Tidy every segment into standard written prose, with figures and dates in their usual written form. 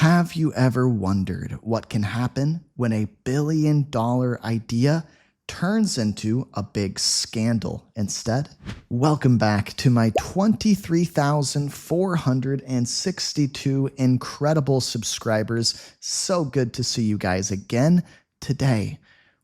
Have you ever wondered what can happen when a billion-dollar idea turns into a big scandal instead? Welcome back to my 23,462 incredible subscribers. So good to see you guys again. Today,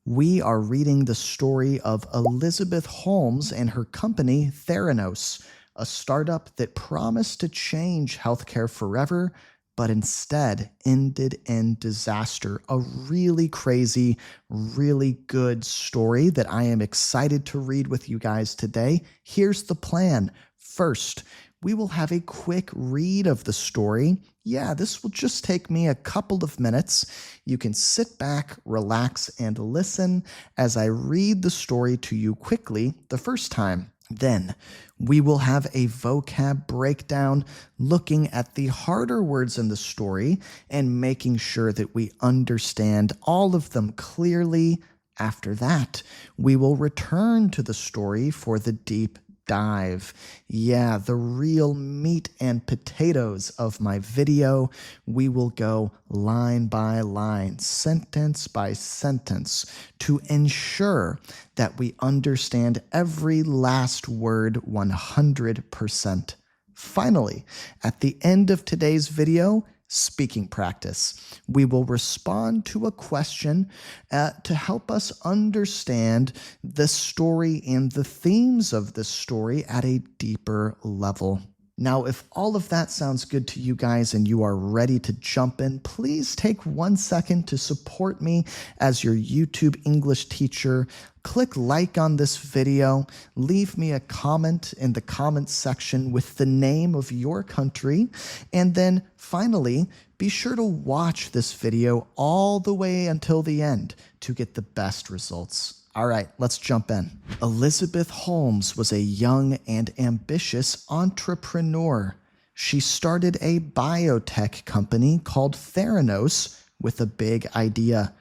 we are reading the story of Elizabeth Holmes and her company Theranos, a startup that promised to change healthcare forever, but instead ended in disaster. A really crazy, really good story that I am excited to read with you guys today. Here's the plan. First, we will have a quick read of the story. Yeah, this will just take me a couple of minutes. You can sit back, relax, and listen as I read the story to you quickly the first time. Then we will have a vocab breakdown looking at the harder words in the story and making sure that we understand all of them clearly. After that, we will return to the story for the deep dive. Yeah, the real meat and potatoes of my video. We will go line by line, sentence by sentence, to ensure that we understand every last word 100%. Finally, at the end of today's video, speaking practice. We will respond to a question to help us understand the story and the themes of the story at a deeper level. Now, if all of that sounds good to you guys and you are ready to jump in, please take 1 second to support me as your YouTube English teacher. Click like on this video, leave me a comment in the comments section with the name of your country, and then finally, be sure to watch this video all the way until the end to get the best results. All right, let's jump in. Elizabeth Holmes was a young and ambitious entrepreneur. She started a biotech company called Theranos with a big idea: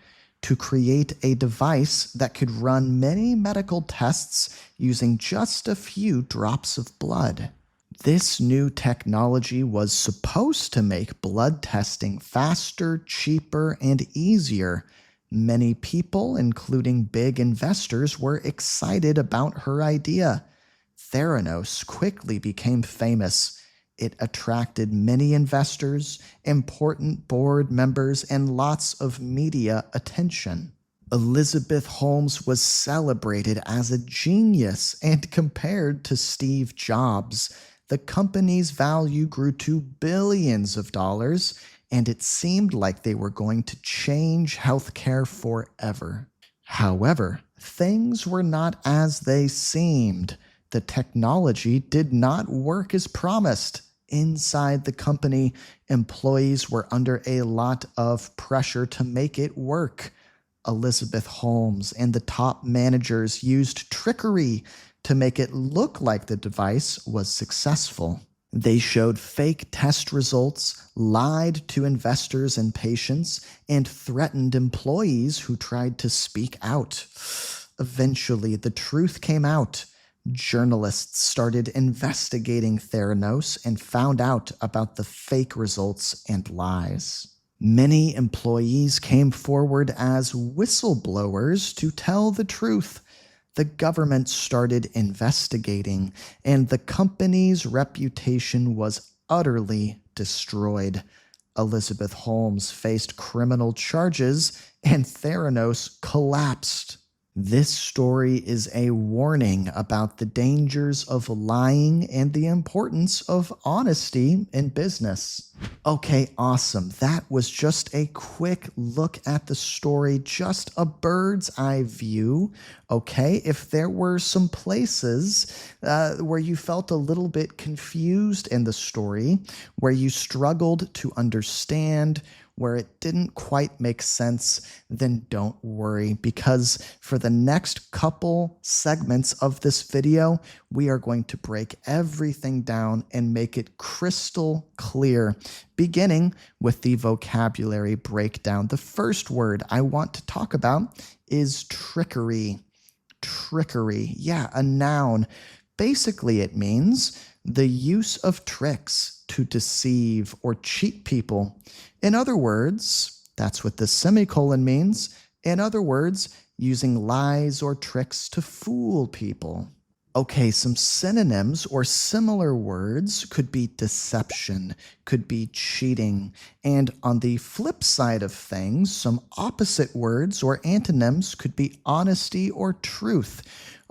to create a device that could run many medical tests using just a few drops of blood. This new technology was supposed to make blood testing faster, cheaper, and easier. Many people, including big investors, were excited about her idea. Theranos quickly became famous. It attracted many investors, important board members, and lots of media attention. Elizabeth Holmes was celebrated as a genius, and compared to Steve Jobs, the company's value grew to billions of dollars, and it seemed like they were going to change healthcare forever. However, things were not as they seemed. The technology did not work as promised. Inside the company, employees were under a lot of pressure to make it work. Elizabeth Holmes and the top managers used trickery to make it look like the device was successful. They showed fake test results, lied to investors and patients, and threatened employees who tried to speak out. Eventually, the truth came out. Journalists started investigating Theranos and found out about the fake results and lies. Many employees came forward as whistleblowers to tell the truth. The government started investigating, and the company's reputation was utterly destroyed. Elizabeth Holmes faced criminal charges, and Theranos collapsed. This story is a warning about the dangers of lying and the importance of honesty in business. Okay, awesome. That was just a quick look at the story, just a bird's eye view. Okay, if there were some places where you felt a little bit confused in the story, where you struggled to understand, where it didn't quite make sense, then don't worry, because for the next couple segments of this video, we are going to break everything down and make it crystal clear, beginning with the vocabulary breakdown. The first word I want to talk about is trickery. Trickery, yeah, a noun. Basically, it means the use of tricks to deceive or cheat people. In other words, that's what the semicolon means. In other words, using lies or tricks to fool people. Okay, some synonyms or similar words could be deception, could be cheating. And on the flip side of things, some opposite words or antonyms could be honesty or truth.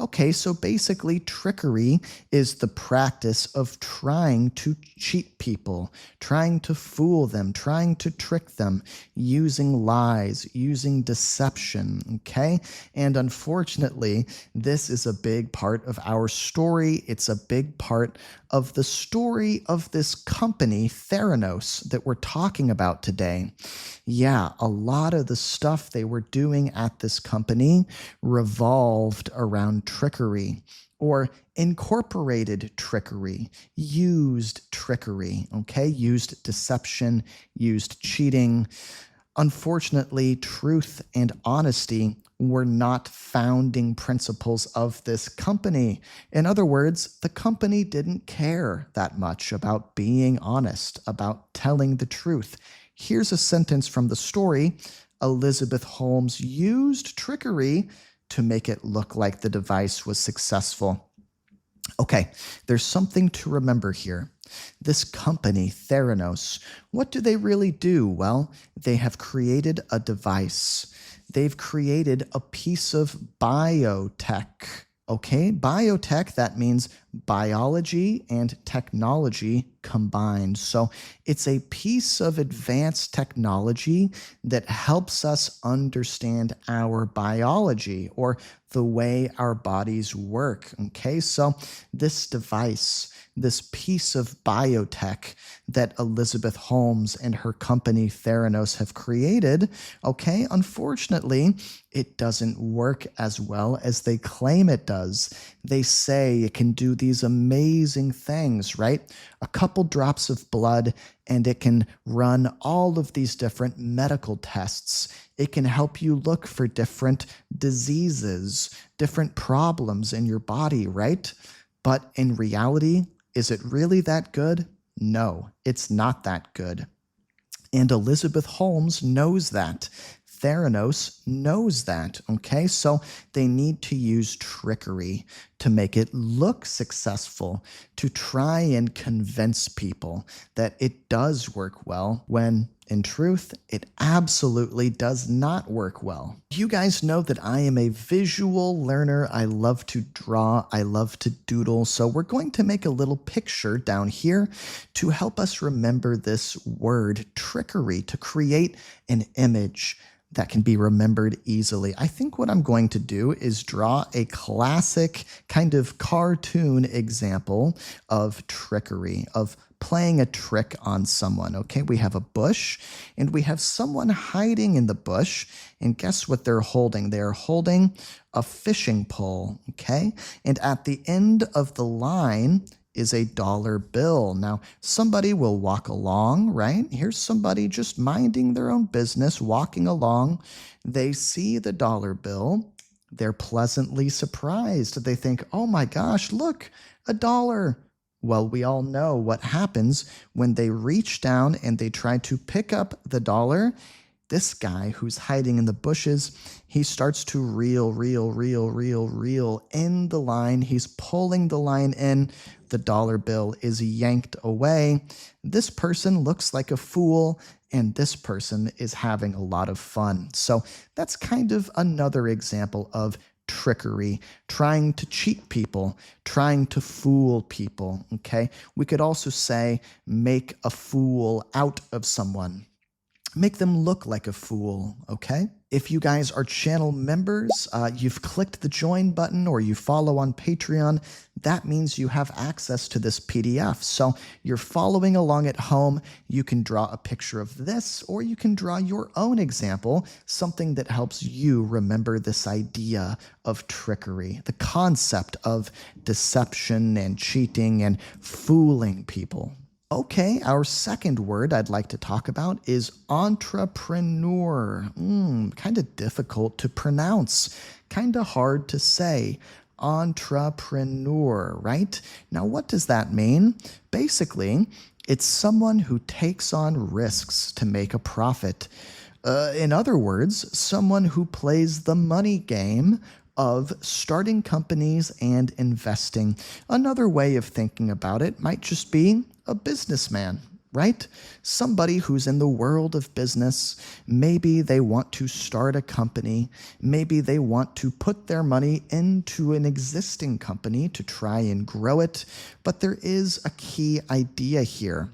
Okay, so basically, trickery is the practice of trying to cheat people, trying to fool them, trying to trick them, using lies, using deception, okay? And unfortunately, this is a big part of our story. It's a big part of the story of this company, Theranos, that we're talking about today. Yeah, a lot of the stuff they were doing at this company revolved around trickery or incorporated trickery, used trickery, okay? Used deception, used cheating. Unfortunately, truth and honesty were not founding principles of this company. In other words, the company didn't care that much about being honest, about telling the truth. Here's a sentence from the story. Elizabeth Holmes used trickery to make it look like the device was successful. Okay, there's something to remember here. This company, Theranos, what do they really do? Well, they have created a device. They've created a piece of biotech. Okay, biotech, that means biology and technology combined. So it's a piece of advanced technology that helps us understand our biology or the way our bodies work. Okay, so this device, this piece of biotech that Elizabeth Holmes and her company Theranos have created, okay, unfortunately, it doesn't work as well as they claim it does. They say it can do these amazing things, right? A couple drops of blood and it can run all of these different medical tests. It can help you look for different diseases, different problems in your body, right? But in reality, is it really that good? No, it's not that good. And Elizabeth Holmes knows that. Theranos knows that, okay? So they need to use trickery to make it look successful, to try and convince people that it does work well when, in truth, it absolutely does not work well. You guys know that I am a visual learner. I love to draw. I love to doodle. So we're going to make a little picture down here to help us remember this word trickery, to create an image that can be remembered easily. I think what I'm going to do is draw a classic kind of cartoon example of trickery, of playing a trick on someone. Okay, we have a bush and we have someone hiding in the bush, and guess what they're holding? They're holding a fishing pole, okay? And at the end of the line is a dollar bill. Now, somebody will walk along, right? Here's somebody just minding their own business, walking along. They see the dollar bill. They're pleasantly surprised. They think, oh my gosh, look, $1. Well, we all know what happens when they reach down and they try to pick up the dollar. This guy who's hiding in the bushes, he starts to reel in the line. He's pulling the line in. The dollar bill is yanked away. This person looks like a fool, and this person is having a lot of fun. So that's kind of another example of trickery, trying to cheat people, trying to fool people, okay? We could also say make a fool out of someone. Make them look like a fool, okay? If you guys are channel members, you've clicked the join button or you follow on Patreon, that means you have access to this PDF. So you're following along at home, you can draw a picture of this, or you can draw your own example, something that helps you remember this idea of trickery, the concept of deception and cheating and fooling people. Okay, our second word I'd like to talk about is entrepreneur. Kind of difficult to pronounce, kind of hard to say. Entrepreneur, right? Now, what does that mean? Basically, It's someone who takes on risks to make a profit. In other words, someone who plays the money game of starting companies and investing. Another way of thinking about it might just be a businessman, right? Somebody who's in the world of business. Maybe they want to start a company. Maybe they want to put their money into an existing company to try and grow it. But there is a key idea here.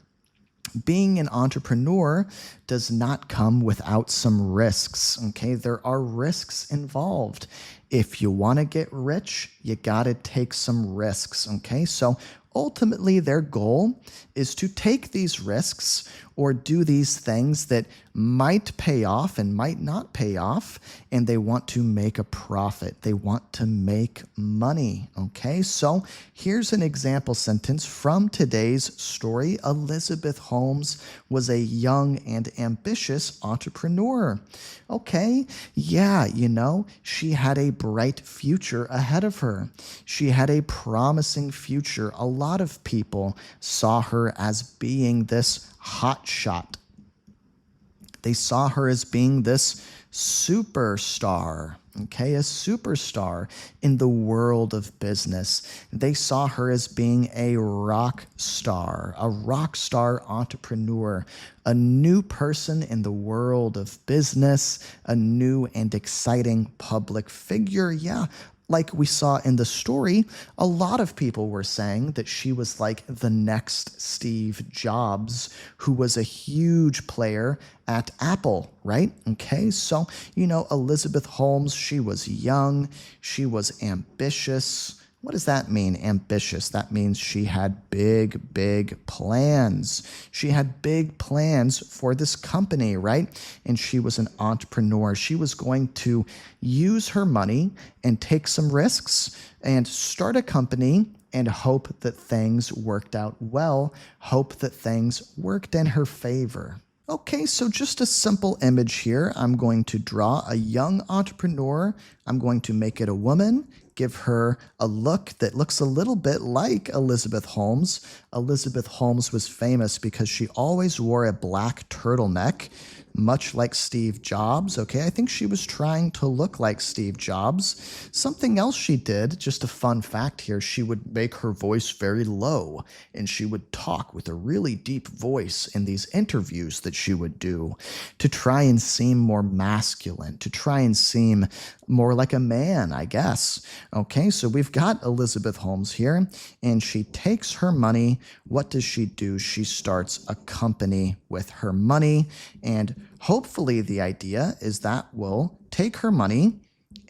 Being an entrepreneur does not come without some risks, okay? There are risks involved. If you want to get rich, you got to take some risks, okay? So ultimately, their goal is to take these risks or do these things that might pay off and might not pay off, and they want to make a profit. They want to make money, okay? So here's an example sentence from today's story. Elizabeth Holmes was a young and ambitious entrepreneur. Okay, yeah, she had a bright future ahead of her. She had a promising future. A lot of people saw her as being this hot shot. They saw her as being this superstar, okay, a superstar in the world of business. They saw her as being a rock star entrepreneur, a new person in the world of business, a new and exciting public figure. Yeah, like we saw in the story, a lot of people were saying that she was like the next Steve Jobs, who was a huge player at Apple, right? Okay, so, Elizabeth Holmes, she was young, she was ambitious. What does that mean, ambitious? That means she had big, big plans. She had big plans for this company, right? And she was an entrepreneur. She was going to use her money and take some risks and start a company and hope that things worked out well, hope that things worked in her favor. Okay, so just a simple image here. I'm going to draw a young entrepreneur. I'm going to make it a woman, give her a look that looks a little bit like Elizabeth Holmes. Elizabeth Holmes was famous because she always wore a black turtleneck, much like Steve Jobs. Okay, I think she was trying to look like Steve Jobs. Something else she did, just a fun fact here, she would make her voice very low, and she would talk with a really deep voice in these interviews that she would do to try and seem more masculine, to try and seem more like a man, I guess. Okay, so we've got Elizabeth Holmes here, and she takes her money. What does she do? She starts a company with her money, and hopefully the idea is that will take her money,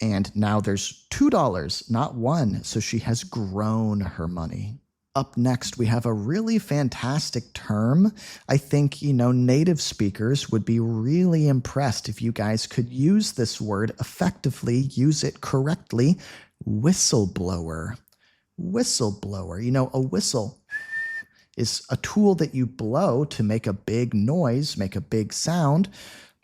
and now there's $2, not one, so she has grown her money. Up next, we have a really fantastic term. I think, native speakers would be really impressed if you guys could use this word effectively, use it correctly. Whistleblower. Whistleblower. A whistle is a tool that you blow to make a big noise, make a big sound,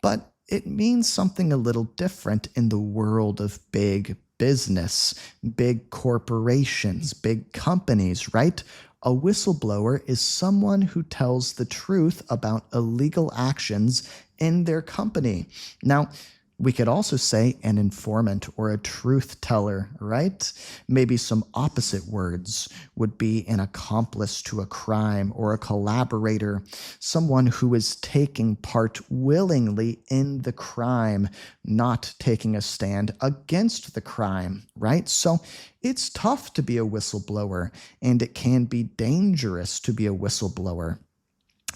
but it means something a little different in the world of big business, big corporations, big companies, right? A whistleblower is someone who tells the truth about illegal actions in their company. Now, we could also say an informant or a truth teller, right? Maybe some opposite words would be an accomplice to a crime or a collaborator, someone who is taking part willingly in the crime, not taking a stand against the crime, right? So it's tough to be a whistleblower, and it can be dangerous to be a whistleblower.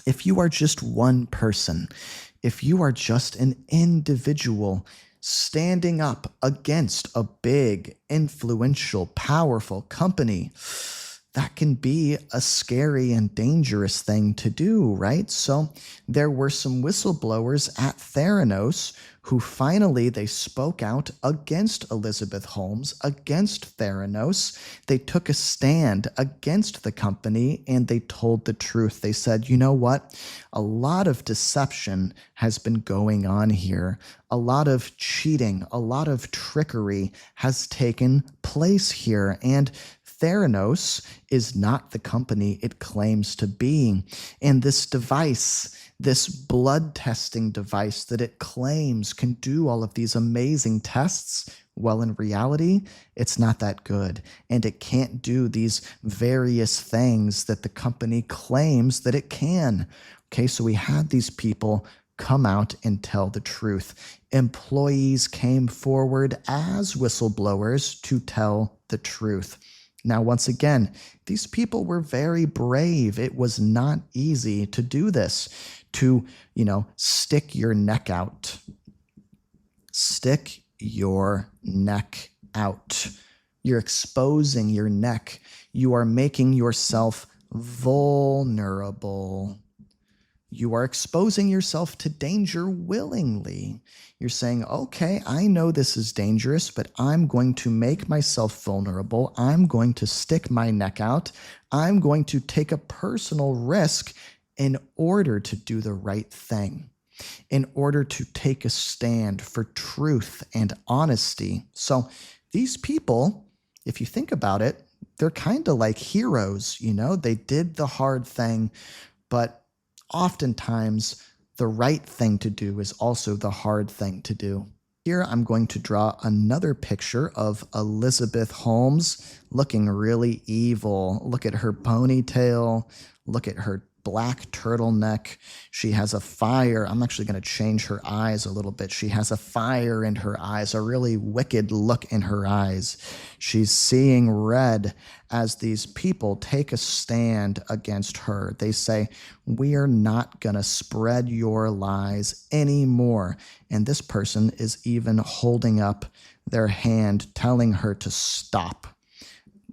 If you are just one person, if you are just an individual standing up against a big, influential, powerful company, that can be a scary and dangerous thing to do, right? So there were some whistleblowers at Theranos who finally they spoke out against Elizabeth Holmes, against Theranos. They took a stand against the company and they told the truth. They said, you know what? A lot of deception has been going on here. A lot of cheating, a lot of trickery has taken place here. And Theranos is not the company it claims to be. And this device, this blood testing device that it claims can do all of these amazing tests, well, in reality, it's not that good. And it can't do these various things that the company claims that it can. Okay, so we had these people come out and tell the truth. Employees came forward as whistleblowers to tell the truth. Now, once again, these people were very brave. It was not easy to do this, to, stick your neck out. Stick your neck out. You're exposing your neck. You are making yourself vulnerable. You are exposing yourself to danger willingly. You're saying, okay, I know this is dangerous, but I'm going to make myself vulnerable. I'm going to stick my neck out. I'm going to take a personal risk in order to do the right thing, in order to take a stand for truth and honesty. So these people, if you think about it, they're kind of like heroes, They did the hard thing, but oftentimes, the right thing to do is also the hard thing to do. Here, I'm going to draw another picture of Elizabeth Holmes looking really evil. Look at her ponytail. Look at her black turtleneck. She has a fire. I'm actually going to change her eyes a little bit. She has a fire in her eyes, a really wicked look in her eyes. She's seeing red as these people take a stand against her. They say, we are not going to spread your lies anymore. And this person is even holding up their hand, telling her to stop.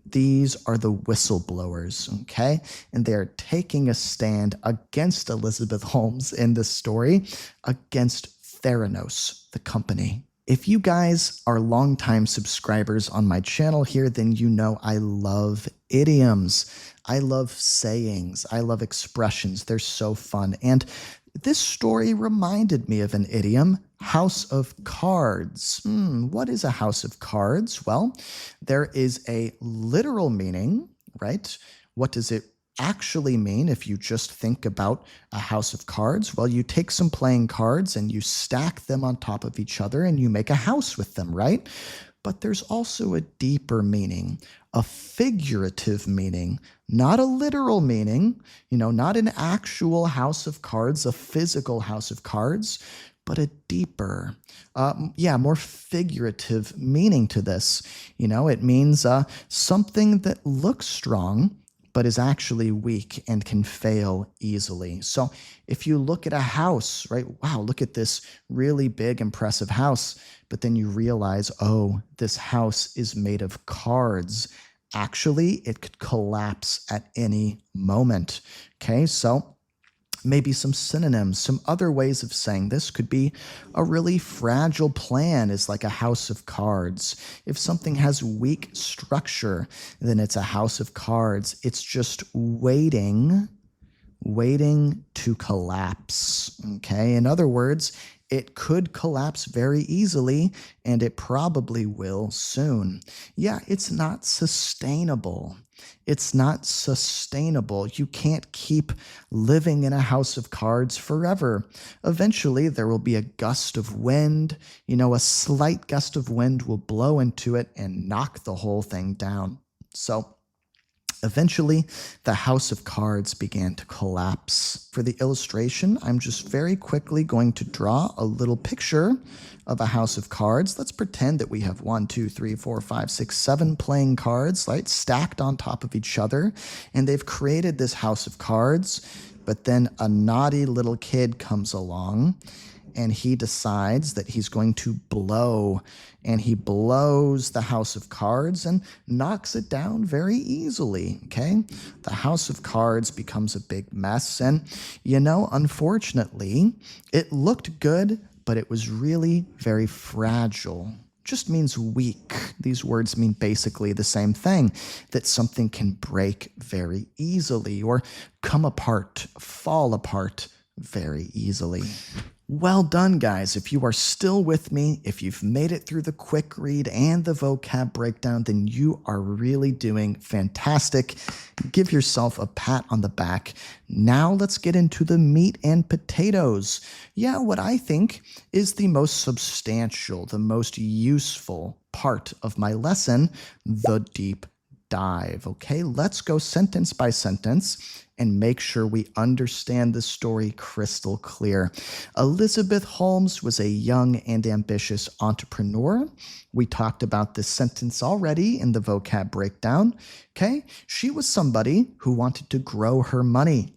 These are the whistleblowers, okay? And they're taking a stand against Elizabeth Holmes in this story, against Theranos, the company. If you guys are longtime subscribers on my channel here, then you know I love idioms. I love sayings. I love expressions. They're so fun. And this story reminded me of an idiom, house of cards. What is a house of cards? Well, there is a literal meaning, right? What does it actually mean if you just think about a house of cards? Well, you take some playing cards and you stack them on top of each other and you make a house with them, right? But there's also a deeper meaning, a figurative meaning, not a literal meaning, not an actual house of cards, a physical house of cards, but a deeper, more figurative meaning to this. It means something that looks strong, but is actually weak and can fail easily. So if you look at a house, right, wow, look at this really big, impressive house, but then you realize, oh, this house is made of cards. Actually, it could collapse at any moment. Okay, so maybe some synonyms, some other ways of saying this could be a really fragile plan is like a house of cards. If something has weak structure, then it's a house of cards. It's just waiting to collapse. Okay, in other words, it could collapse very easily, and it probably will soon. Yeah, it's not sustainable. It's not sustainable. You can't keep living in a house of cards forever. Eventually, there will be a gust of wind. A slight gust of wind will blow into it and knock the whole thing down. So eventually, the house of cards began to collapse. For the illustration, I'm just very quickly going to draw a little picture of a house of cards. Let's pretend that we have 1, 2, 3, 4, 5, 6, 7 playing cards, right, stacked on top of each other, and they've created this house of cards, but then a naughty little kid comes along, and he decides that he's going to blow, and he blows the house of cards and knocks it down very easily, okay? The house of cards becomes a big mess, and, unfortunately, it looked good, but it was really very fragile. Just means weak. These words mean basically the same thing, that something can break very easily or come apart, fall apart very easily. Well done, guys. If you are still with me, if you've made it through the quick read and the vocab breakdown, then you are really doing fantastic. Give yourself a pat on the back. Now let's get into the meat and potatoes. Yeah, what I think is the most substantial, the most useful part of my lesson, the deep dive. Okay, let's go sentence by sentence and make sure we understand the story crystal clear. Elizabeth Holmes was a young and ambitious entrepreneur. We talked about this sentence already in the vocab breakdown. Okay, she was somebody who wanted to grow her money.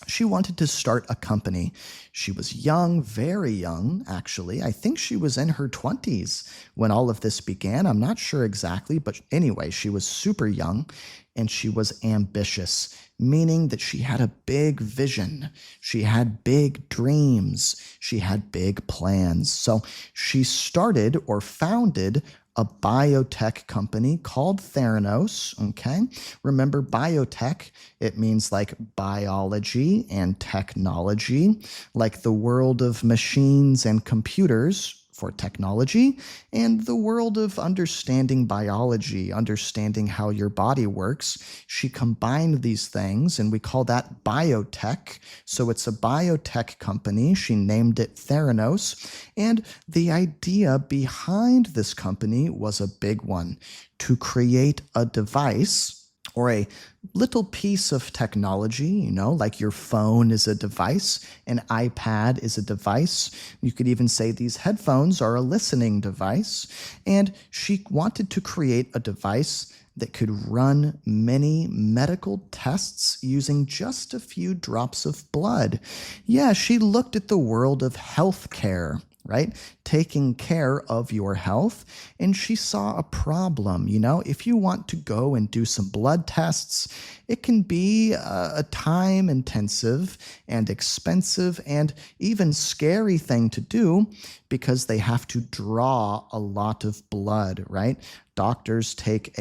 She wanted to start a company. She was young, very young, actually. I think she was in her 20s when all of this began. I'm not sure exactly, but anyway, she was super young and she was ambitious, meaning that she had a big vision. She had big dreams. She had big plans. So she started or founded a biotech company called Theranos, okay? Remember biotech, it means like biology and technology, like the world of machines and computers for technology, and the world of understanding biology, understanding how your body works. She combined these things, and we call that biotech. So it's a biotech company. She named it Theranos. And the idea behind this company was a big one: to create a device or a little piece of technology, like your phone is a device, an iPad is a device. You could even say these headphones are a listening device. And she wanted to create a device that could run many medical tests using just a few drops of blood. Yeah, she looked at the world of healthcare, right? Taking care of your health. And she saw a problem. If you want to go and do some blood tests, it can be a time intensive and expensive and even scary thing to do because they have to draw a lot of blood, right? Doctors take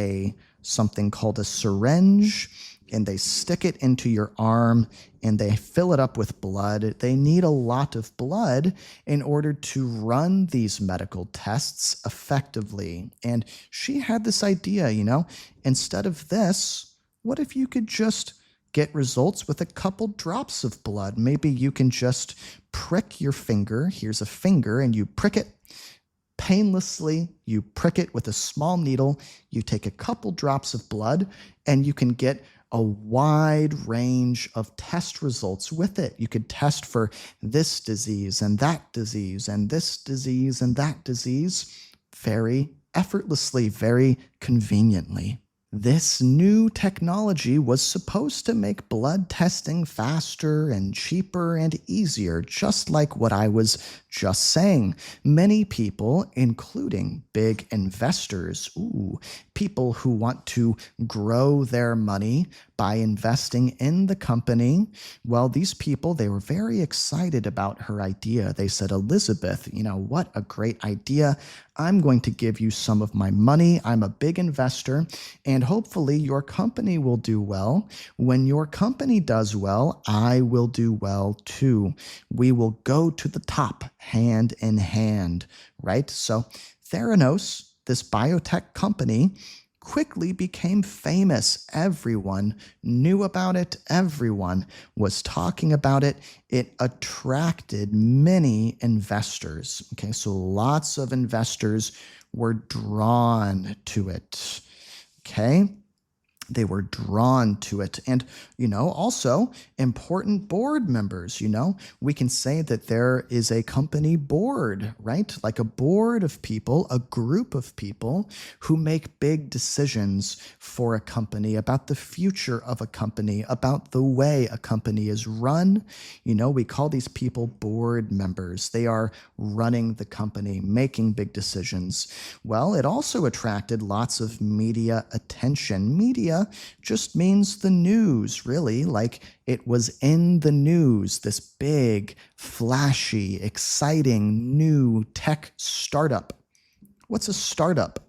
something called a syringe and they stick it into your arm and they fill it up with blood. They need a lot of blood in order to run these medical tests effectively. And she had this idea, instead of this, what if you could just get results with a couple drops of blood? Maybe you can just prick your finger. Here's a finger, and you prick it painlessly. You prick it with a small needle. You take a couple drops of blood, and you can get a wide range of test results with it. You could test for this disease and that disease and this disease and that disease very effortlessly, very conveniently. This new technology was supposed to make blood testing faster and cheaper and easier, just like what I was just saying. Many people, including big investors, people who want to grow their money by investing in the company, well, these people, they were very excited about her idea. They said, Elizabeth, what a great idea. I'm going to give you some of my money. I'm a big investor, and hopefully your company will do well. When your company does well, I will do well too. We will go to the top hand in hand, right? So Theranos, this biotech company, quickly became famous. Everyone knew about it. Everyone was talking about it. It attracted many investors. Okay, so lots of investors were drawn to it. Okay. They were drawn to it. And, also important board members, we can say that there is a company board, right? Like a board of people, a group of people who make big decisions for a company, about the future of a company, about the way a company is run. We call these people board members. They are running the company, making big decisions. Well, it also attracted lots of media attention. Media just means the news, really, like it was in the news, this big, flashy, exciting new tech startup. What's a startup?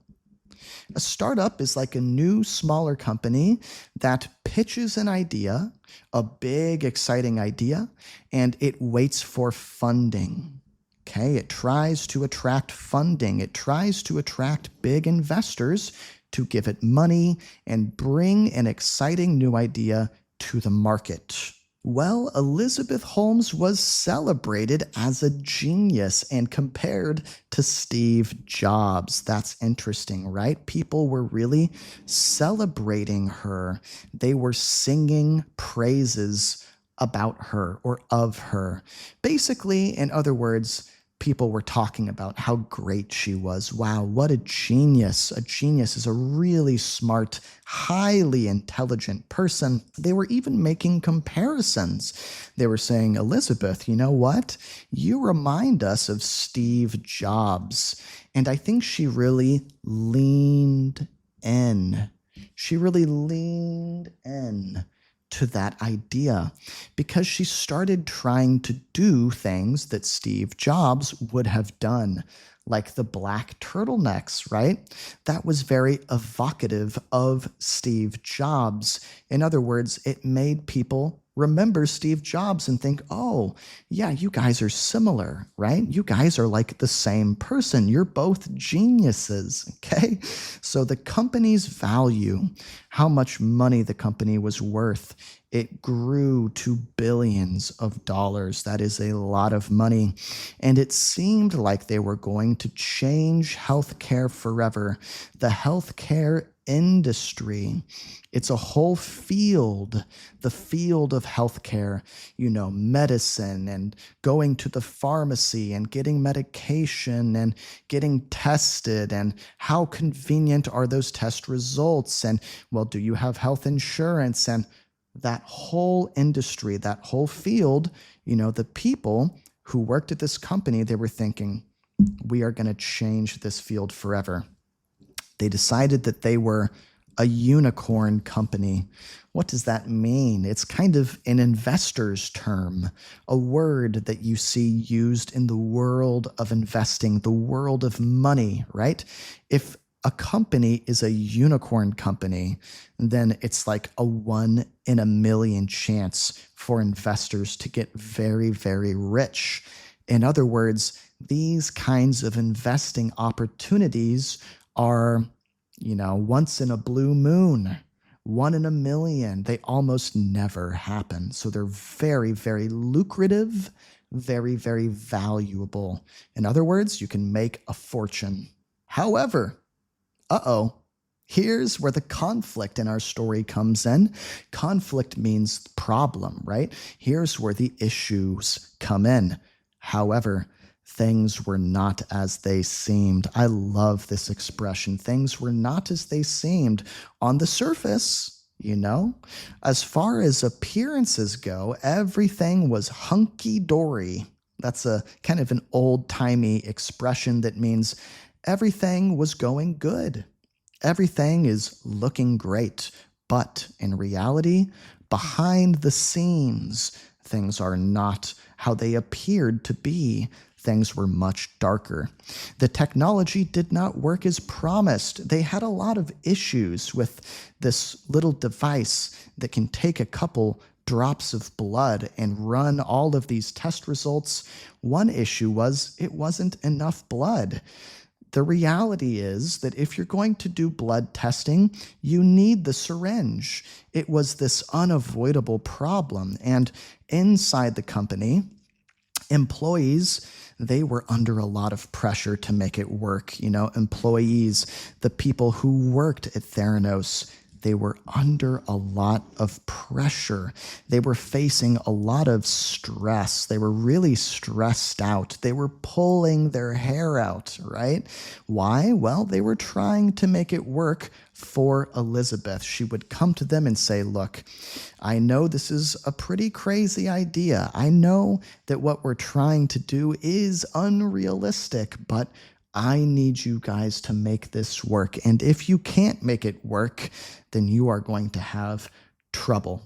A startup is like a new, smaller company that pitches an idea, a big, exciting idea, and it waits for funding. Okay, it tries to attract funding. It tries to attract big investors to give it money and bring an exciting new idea to the market. Well, Elizabeth Holmes was celebrated as a genius and compared to Steve Jobs. That's interesting, right? People were really celebrating her. They were singing praises about her or of her. Basically, in other words, people were talking about how great she was. Wow, what a genius. A genius is a really smart, highly intelligent person. They were even making comparisons. They were saying, Elizabeth, you know what? You remind us of Steve Jobs. And I think she really leaned in. She really leaned in to that idea because she started trying to do things that Steve Jobs would have done, like the black turtlenecks, right? That was very evocative of Steve Jobs. In other words, it made people remember Steve Jobs and think, oh, yeah, you guys are similar, right? You guys are like the same person. You're both geniuses, okay? So the company's value, how much money the company was worth, it grew to billions of dollars. That is a lot of money. And it seemed like they were going to change healthcare forever. The healthcare industry, it's a whole field, the field of healthcare, medicine and going to the pharmacy and getting medication and getting tested, and how convenient are those test results, and well, do you have health insurance? And that whole industry, that whole field, the people who worked at this company, they were thinking, we are going to change this field forever. They decided that they were a unicorn company. What does that mean? It's kind of an investor's term, a word that you see used in the world of investing, the world of money, right? If a company is a unicorn company, then it's like a 1 in a million chance for investors to get very, very rich. In other words, these kinds of investing opportunities are, once in a blue moon, 1 in a million. They almost never happen. So they're very, very lucrative, very, very valuable. In other words, you can make a fortune. However, here's where the conflict in our story comes in. Conflict means problem, right? Here's where the issues come in. However, things were not as they seemed. I love this expression. Things were not as they seemed. On the surface, as far as appearances go, everything was hunky-dory. That's a kind of an old-timey expression that means everything was going good. Everything is looking great. But in reality, behind the scenes, things are not how they appeared to be. Things were much darker. The technology did not work as promised. They had a lot of issues with this little device that can take a couple drops of blood and run all of these test results. One issue was it wasn't enough blood. The reality is that if you're going to do blood testing, you need the syringe. It was this unavoidable problem. And inside the company, employees, they were under a lot of pressure to make it work. Employees, the people who worked at Theranos, they were under a lot of pressure. They were facing a lot of stress. They were really stressed out. They were pulling their hair out, right? Why? Well, they were trying to make it work for Elizabeth. She would come to them and say, look, I know this is a pretty crazy idea. I know that what we're trying to do is unrealistic, but I need you guys to make this work. And if you can't make it work, then you are going to have trouble.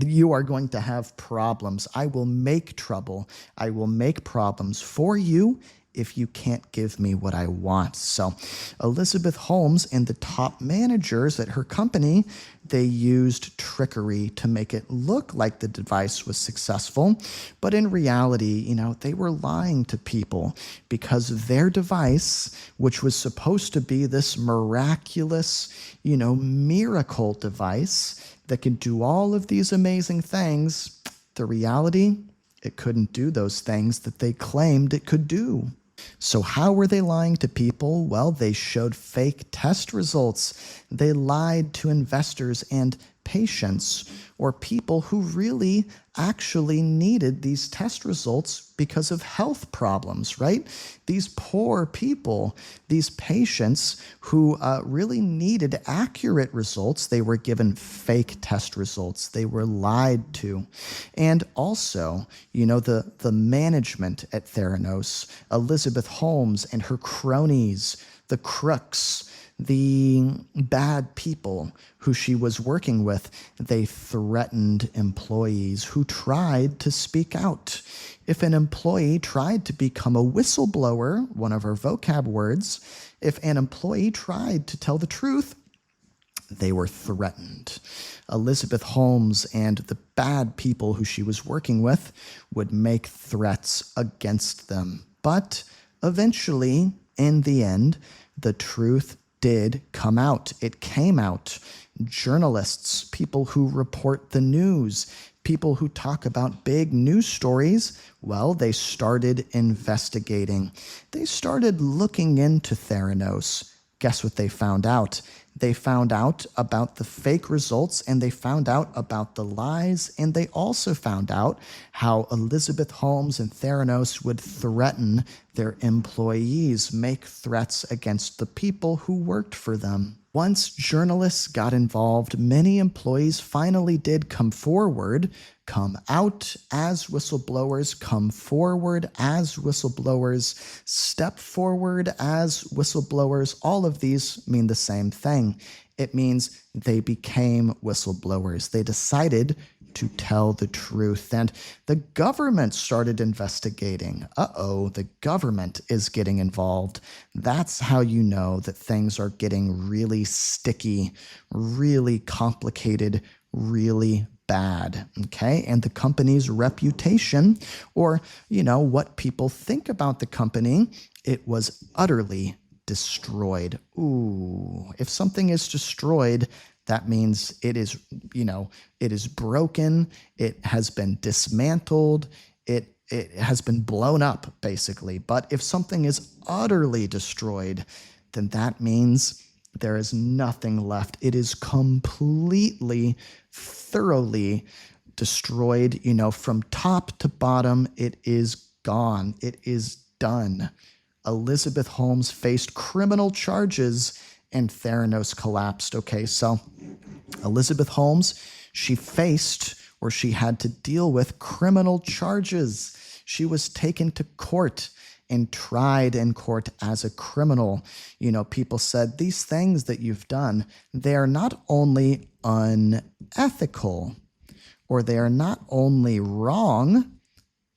You are going to have problems. I will make trouble. I will make problems for you if you can't give me what I want. So Elizabeth Holmes and the top managers at her company, they used trickery to make it look like the device was successful. But in reality, they were lying to people because their device, which was supposed to be this miraculous, miracle device that could do all of these amazing things, the reality, it couldn't do those things that they claimed it could do. So how were they lying to people? Well, they showed fake test results. They lied to investors and patients, or people who really actually needed these test results because of health problems, right? These poor people, these patients who really needed accurate results, they were given fake test results. They were lied to. And also, the management at Theranos, Elizabeth Holmes and her cronies, the crooks, the bad people who she was working with, they threatened employees who tried to speak out. If an employee tried to become a whistleblower, one of our vocab words, if an employee tried to tell the truth, they were threatened. Elizabeth Holmes and the bad people who she was working with would make threats against them. But eventually, in the end, the truth did come out. It came out. Journalists, people who report the news, people who talk about big news stories, well, they started investigating. They started looking into Theranos. Guess what they found out? They found out about the fake results, and they found out about the lies, and they also found out how Elizabeth Holmes and Theranos would threaten their employees, make threats against the people who worked for them. Once journalists got involved, many employees finally did come out as whistleblowers, come forward as whistleblowers, step forward as whistleblowers. All of these mean the same thing. It means they became whistleblowers. They decided to tell the truth. And the government started investigating. The government is getting involved. That's how you know that things are getting really sticky, really complicated, really bad, okay? And the company's reputation, or, what people think about the company, it was utterly destroyed. Ooh, if something is destroyed, that means it is broken, it has been dismantled, it has been blown up, basically. But if something is utterly destroyed, then that means there is nothing left. It is completely, thoroughly destroyed, from top to bottom. It is gone. It is done. Elizabeth Holmes faced criminal charges and Theranos collapsed. Okay, so Elizabeth Holmes, she had to deal with criminal charges. She was taken to court and tried in court as a criminal. People said, these things that you've done, they are not only unethical, or they are not only wrong,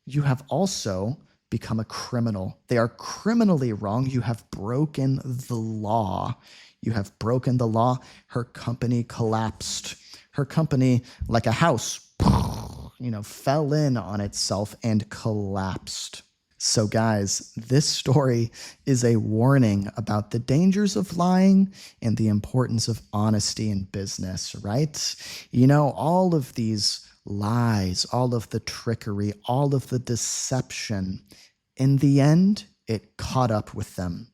you have also become a criminal. They are criminally wrong. You have broken the law. You have broken the law. Her company collapsed. Her company, like a house, fell in on itself and collapsed. So guys, this story is a warning about the dangers of lying and the importance of honesty in business, right? All of these lies, all of the trickery, all of the deception, in the end, it caught up with them.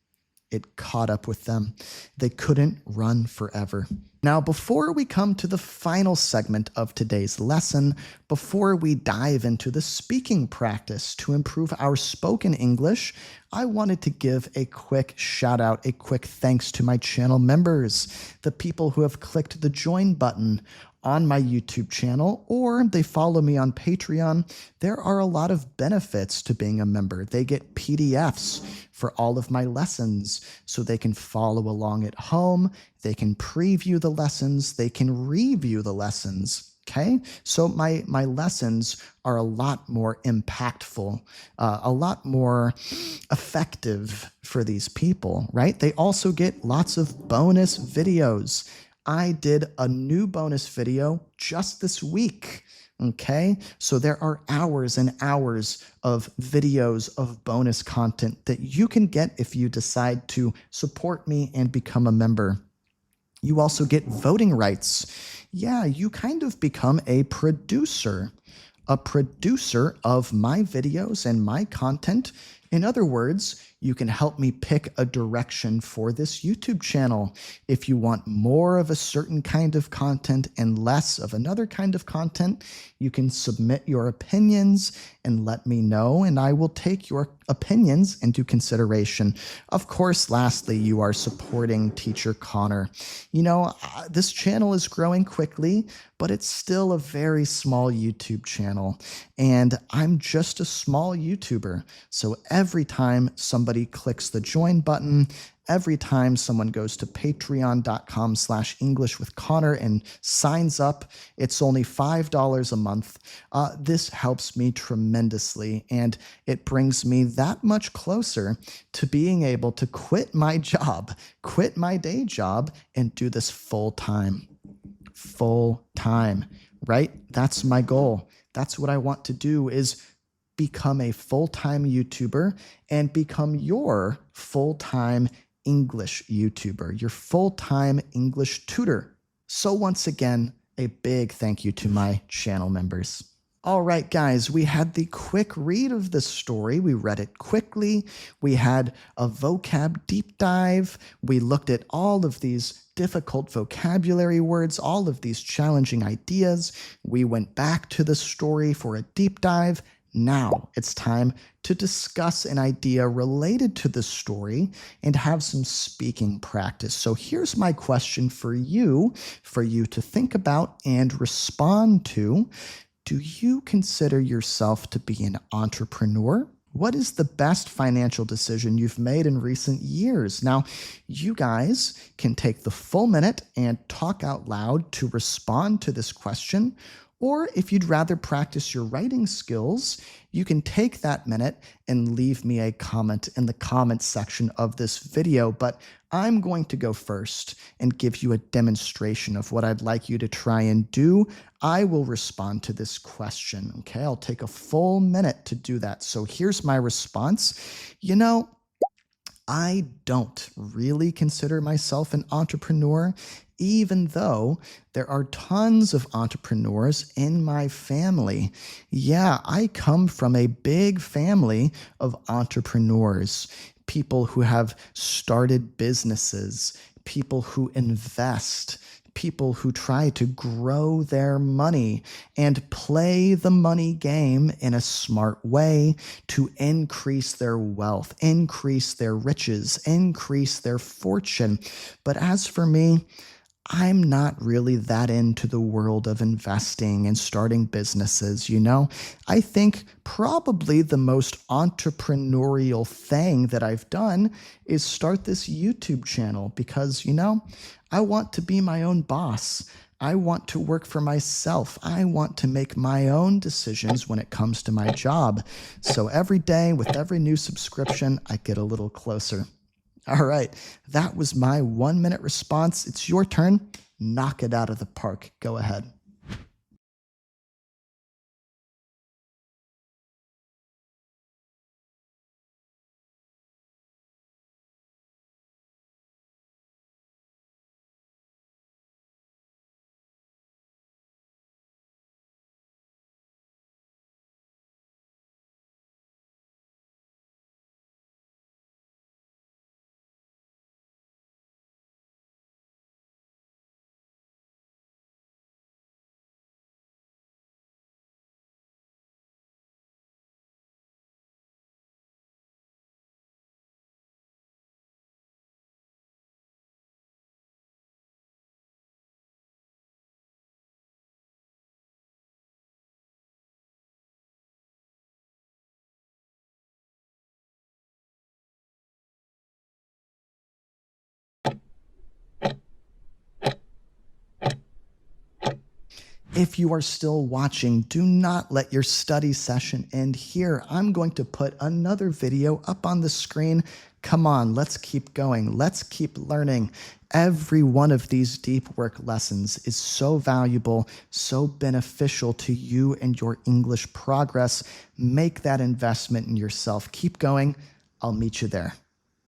It caught up with them. They couldn't run forever. Now, before we come to the final segment of today's lesson, before we dive into the speaking practice to improve our spoken English, I wanted to give a quick shout out, a quick thanks to my channel members, the people who have clicked the join button on my YouTube channel, or they follow me on Patreon. There are a lot of benefits to being a member. They get PDFs for all of my lessons, so they can follow along at home. They can preview the lessons. They can review the lessons. Okay, so my lessons are a lot more impactful, a lot more effective for these people, right? They also get lots of bonus videos. I did a new bonus video just this week. Okay, so there are hours and hours of videos of bonus content that you can get if you decide to support me and become a member. You also get voting rights. Yeah, you kind of become a producer of my videos and my content. In other words, you can help me pick a direction for this YouTube channel. If you want more of a certain kind of content and less of another kind of content, you can submit your opinions and let me know, and I will take your opinions into consideration. Of course, lastly, you are supporting Teacher Connor. This channel is growing quickly, but it's still a very small YouTube channel, and I'm just a small YouTuber. So every time somebody clicks the join button, every time someone goes to patreon.com/English with Connor and signs up, it's only $5 a month. This helps me tremendously, and it brings me that much closer to being able to quit my job, quit my day job, and do this full time. Full time, right? That's my goal. That's what I want to do, is become a full-time YouTuber and become your full-time English YouTuber, your full-time English tutor. So once again, a big thank you to my channel members. All right, guys, we had the quick read of the story. We read it quickly. We had a vocab deep dive. We looked at all of these difficult vocabulary words, all of these challenging ideas. We went back to the story for a deep dive. Now it's time to discuss an idea related to the story and have some speaking practice. So here's my question for you to think about and respond to. Do you consider yourself to be an entrepreneur? What is the best financial decision you've made in recent years? Now, you guys can take the full minute and talk out loud to respond to this question. Or if you'd rather practice your writing skills, you can take that minute and leave me a comment in the comments section of this video. But I'm going to go first and give you a demonstration of what I'd like you to try and do. I will respond to this question, okay? I'll take a full minute to do that. So here's my response. I don't really consider myself an entrepreneur, even though there are tons of entrepreneurs in my family. Yeah, I come from a big family of entrepreneurs, people who have started businesses, people who invest, people who try to grow their money and play the money game in a smart way to increase their wealth, increase their riches, increase their fortune. But as for me, I'm not really that into the world of investing and starting businesses, I think probably the most entrepreneurial thing that I've done is start this YouTube channel because, I want to be my own boss. I want to work for myself. I want to make my own decisions when it comes to my job. So every day with every new subscription, I get a little closer. All right, that was my 1 minute response. It's your turn. Knock it out of the park. Go ahead. If you are still watching, do not let your study session end here. I'm going to put another video up on the screen. Come on, let's keep going. Let's keep learning. Every one of these deep work lessons is so valuable, so beneficial to you and your English progress. Make that investment in yourself. Keep going. I'll meet you there.